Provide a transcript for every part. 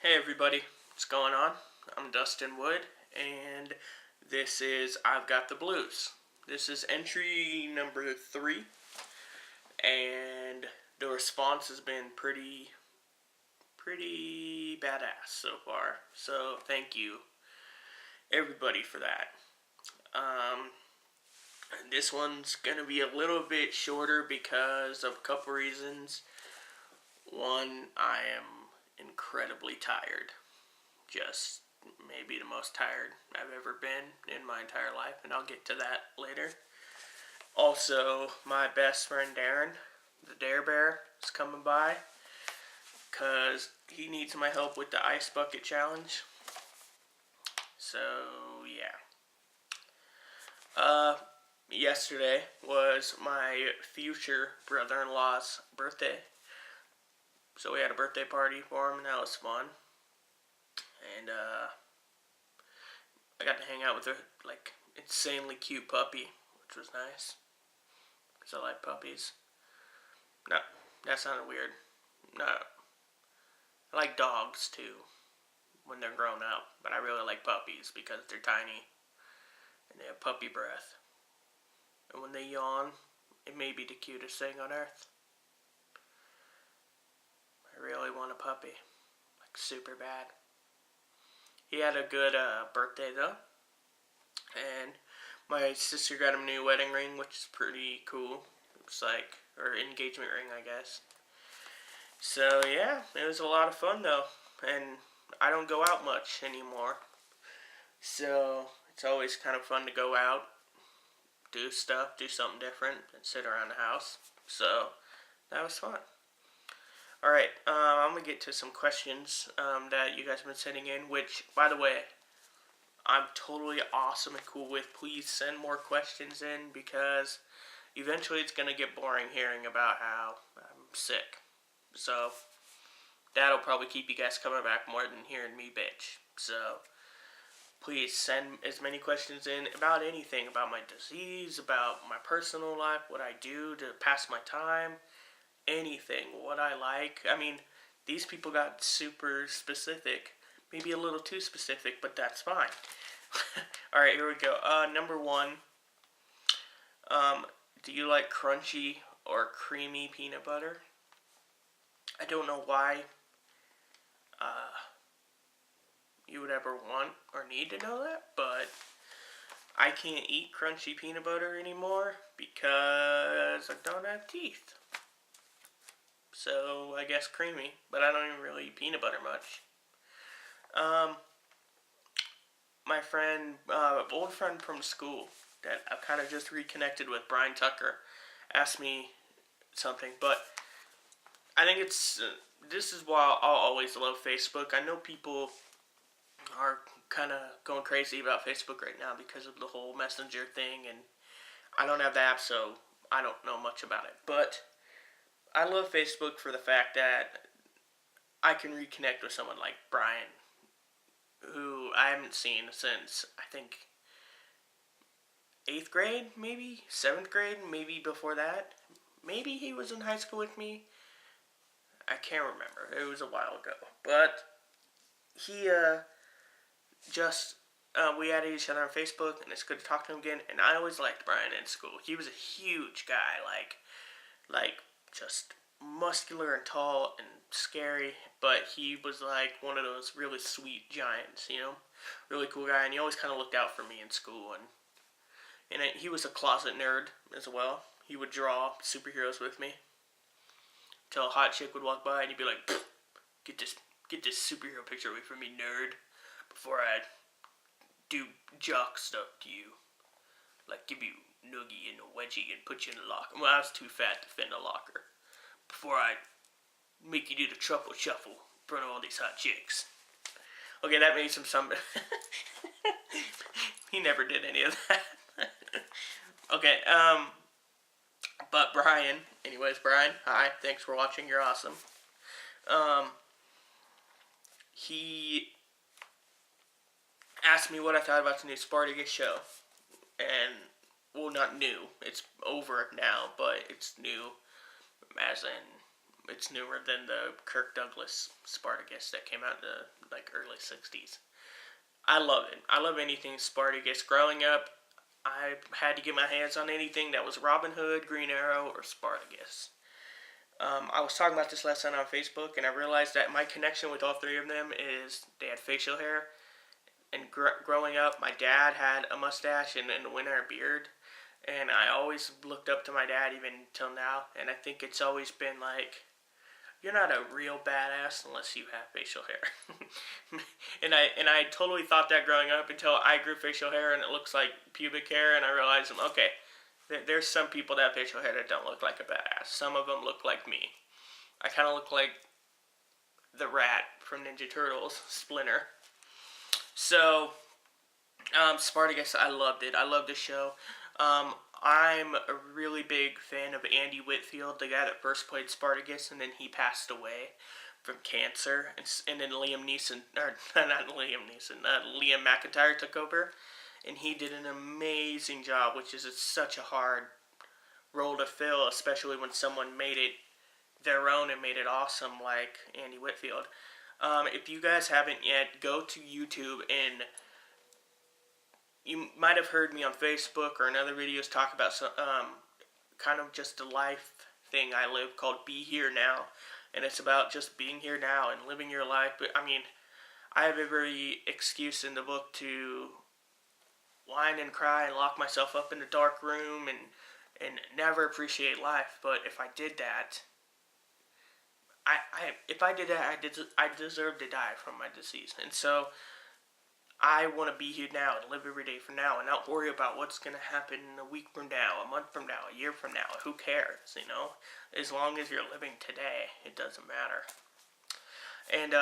Hey everybody, what's going on? I'm Dustin Wood, and this is I've Got the Blues. This is entry number 3, and the response has been pretty badass so far. So thank you, everybody, for that. Um, this one's gonna be a little bit shorter because of a couple reasons. One, I am incredibly tired. Just maybe the most tired I've ever been in my entire life, and I'll get to that later. Also, my best friend Darren, the Dare Bear, is coming by because he needs my help with the Ice Bucket Challenge. So, yeah. Yesterday was my future brother-in-law's birthday. So we had a birthday party for him, and that was fun. And, I got to hang out with a, insanely cute puppy, which was nice. Because I like puppies. No, that sounded weird. No. I like dogs, too, when they're grown up. But I really like puppies because they're tiny. And they have puppy breath. And when they yawn, it may be the cutest thing on earth. I really want a puppy. Like, super bad. He had a good birthday, though. And my sister got him a new wedding ring, which is pretty cool. It's like, or engagement ring, I guess. So, yeah, it was a lot of fun, though. And I don't go out much anymore. So, it's always kind of fun to go out, do stuff, do something different, and sit around the house. So, that was fun. Alright, I'm going to get to some questions that you guys have been sending in, which, by the way, I'm totally awesome and cool with. Please send more questions in because eventually it's going to get boring hearing about how I'm sick. So, that'll probably keep you guys coming back more than hearing me bitch. So, please send as many questions in about anything, about my disease, about my personal life, what I do to pass my time, anything, what I like. I mean, these people got super specific. Maybe a little too specific, but that's fine. Alright, here we go. Number 1. Do you like crunchy or creamy peanut butter? I don't know why you would ever want or need to know that, but I can't eat crunchy peanut butter anymore because I don't have teeth. So, I guess creamy, but I don't even really eat peanut butter much. My friend, old friend from school that I've kind of just reconnected with, Brian Tucker, asked me something, but I think this is why I'll always love Facebook. I know people are kind of going crazy about Facebook right now because of the whole Messenger thing, and I don't have the app, so I don't know much about it. But I love Facebook for the fact that I can reconnect with someone like Brian, who I haven't seen since, I think, 8th grade, maybe? 7th grade, maybe before that. Maybe he was in high school with me. I can't remember. It was a while ago. But he, we added each other on Facebook, and it's good to talk to him again. And I always liked Brian in school. He was a huge guy, like, just muscular and tall and scary, but he was like one of those really sweet giants, really cool guy, and he always kind of looked out for me in school, and he was a closet nerd as well. He would draw superheroes with me till a hot chick would walk by, and he'd be like, get this superhero picture away from me, nerd, before I do jock stuff to you, like give you noogie and a wedgie and put you in a locker. Well, I was too fat to fit in a locker. Before I make you do the truffle shuffle in front of all these hot chicks. Okay, that made some he never did any of that. Okay, but Brian, hi, thanks for watching, you're awesome. He asked me what I thought about the new Spartacus show. And, well, not new, it's over now, but it's new, as in It's newer than the Kirk Douglas Spartacus that came out in the early '60s. I love it. I love anything Spartacus. Growing up, I had to get my hands on anything that was Robin Hood, Green Arrow, or Spartacus. I was talking about this last night on Facebook, and I realized that my connection with all three of them is they had facial hair. And growing up, my dad had a mustache and in the winter a beard. And I always looked up to my dad even till now. And I think it's always been like, you're not a real badass unless you have facial hair. and I totally thought that growing up until I grew facial hair and it looks like pubic hair, and I realized, okay, there's some people that have facial hair that don't look like a badass. Some of them look like me. I kind of look like the rat from Ninja Turtles, Splinter. So, Spartacus, I loved it. I loved the show. I'm a really big fan of Andy Whitfield, the guy that first played Spartacus, and then he passed away from cancer. And then Liam Neeson, or not Liam Neeson, Liam McIntyre took over, and he did an amazing job, which is such a hard role to fill, especially when someone made it their own and made it awesome like Andy Whitfield. If you guys haven't yet, go to YouTube, and you might have heard me on Facebook or in other videos talk about some, kind of just a life thing I live called Be Here Now. And it's about just being here now and living your life. But I mean, I have every excuse in the book to whine and cry and lock myself up in a dark room and never appreciate life. But if I did that, I deserve to die from my disease. And so I want to be here now and live every day from now and not worry about what's going to happen a week from now, a month from now, a year from now. Who cares, you know? As long as you're living today, it doesn't matter. And,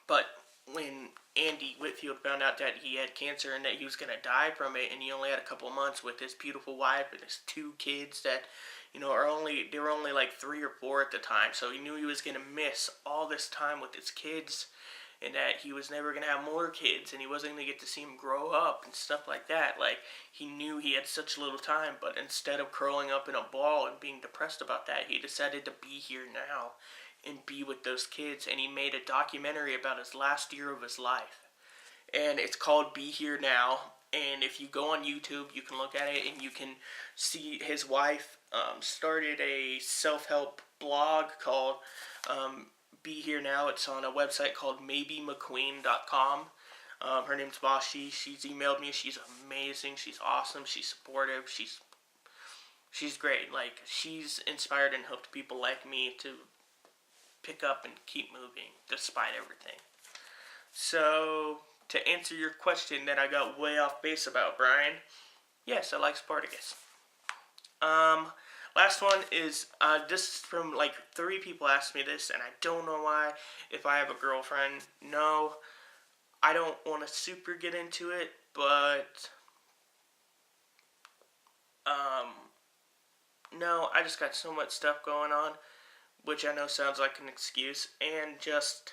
but when Andy Whitfield found out that he had cancer and that he was going to die from it, and he only had a couple months with his beautiful wife and his two kids that, you know, they were only like 3 or 4 at the time, so he knew he was going to miss all this time with his kids, and that he was never going to have more kids, and he wasn't going to get to see them grow up and stuff like that. Like, he knew he had such little time, but instead of curling up in a ball and being depressed about that, he decided to be here now and be with those kids, and he made a documentary about his last year of his life. And it's called Be Here Now, and if you go on YouTube, you can look at it, and you can see his wife started a self-help blog called Be Here Now. It's on a website called maybemcqueen.com. Her name's Bashi. She's emailed me. She's amazing. She's awesome. She's supportive. She's great. Like, she's inspired and helped people like me to pick up and keep moving despite everything. So, to answer your question that I got way off base about, Brian, yes, I like Spartacus. Last one is, this is from, 3 people asked me this, and I don't know why. If I have a girlfriend, no, I don't want to super get into it, but, no, I just got so much stuff going on, which I know sounds like an excuse, and just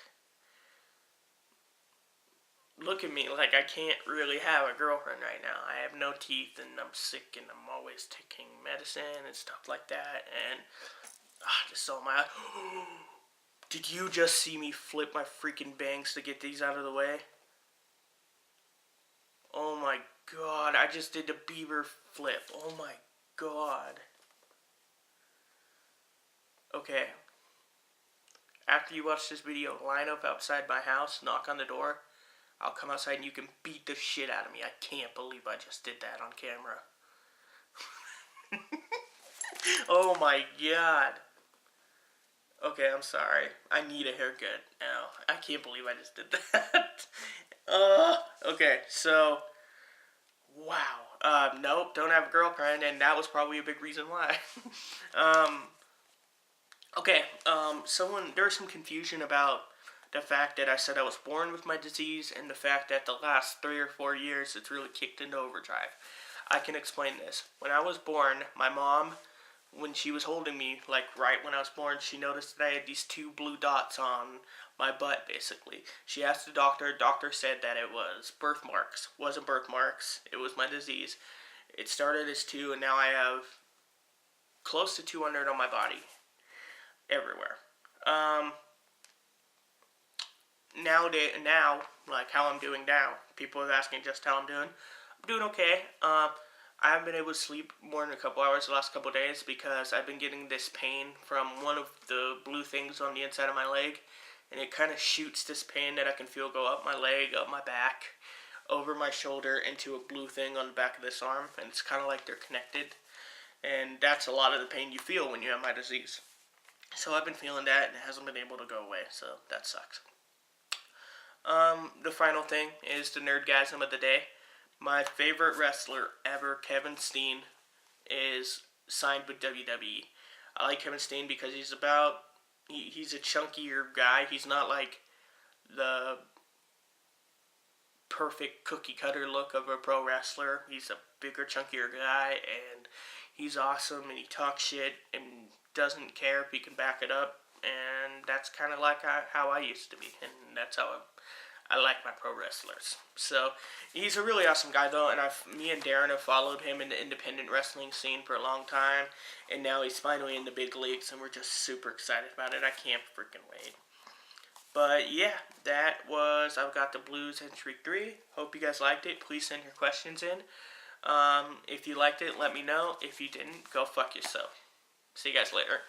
look at me, like I can't really have a girlfriend right now. I have no teeth, and I'm sick, and I'm always taking medicine and stuff like that, and just all my... Did you just see me flip my freaking bangs to get these out of the way? Oh my god, I just did the beaver flip. Oh my god. Okay. After you watch this video, line up outside my house, knock on the door. I'll come outside and you can beat the shit out of me. I can't believe I just did that on camera. Oh my god. Okay, I'm sorry. I need a haircut now. I can't believe I just did that. Okay, so... Wow. Nope, don't have a girlfriend, and that was probably a big reason why. Okay, there was some confusion about the fact that I said I was born with my disease and the fact that the last 3 or 4 years it's really kicked into overdrive. I can explain this. When I was born, my mom, when she was holding me, right when I was born, she noticed that I had these 2 blue dots on my butt, basically. She asked the doctor said that it was birthmarks. It wasn't birthmarks, it was my disease. It started as 2, and now I have close to 200 on my body. everywhere. Now, like how I'm doing now, people are asking just how I'm doing. I'm doing okay. I haven't been able to sleep more than a couple hours the last couple of days because I've been getting this pain from one of the blue things on the inside of my leg, and it kind of shoots this pain that I can feel go up my leg, up my back, over my shoulder into a blue thing on the back of this arm, and it's kind of like they're connected. And that's a lot of the pain you feel when you have my disease. So I've been feeling that, and it hasn't been able to go away, so that sucks. The final thing is the nerdgasm of the day. My favorite wrestler ever, Kevin Steen, is signed with WWE. I like Kevin Steen because he's a chunkier guy. He's not like the perfect cookie cutter look of a pro wrestler. He's a bigger, chunkier guy, and he's awesome, and he talks shit and doesn't care if he can back it up. And that's kind of like how I used to be, and that's how I like my pro wrestlers. So he's a really awesome guy, though, and me and Darren have followed him in the independent wrestling scene for a long time, and now he's finally in the big leagues, and we're just super excited about it. I can't freaking wait. But yeah, I've got the Blues Entry 3. Hope you guys liked it. Please send your questions in. If you liked it, let me know. If you didn't, go fuck yourself. See you guys later.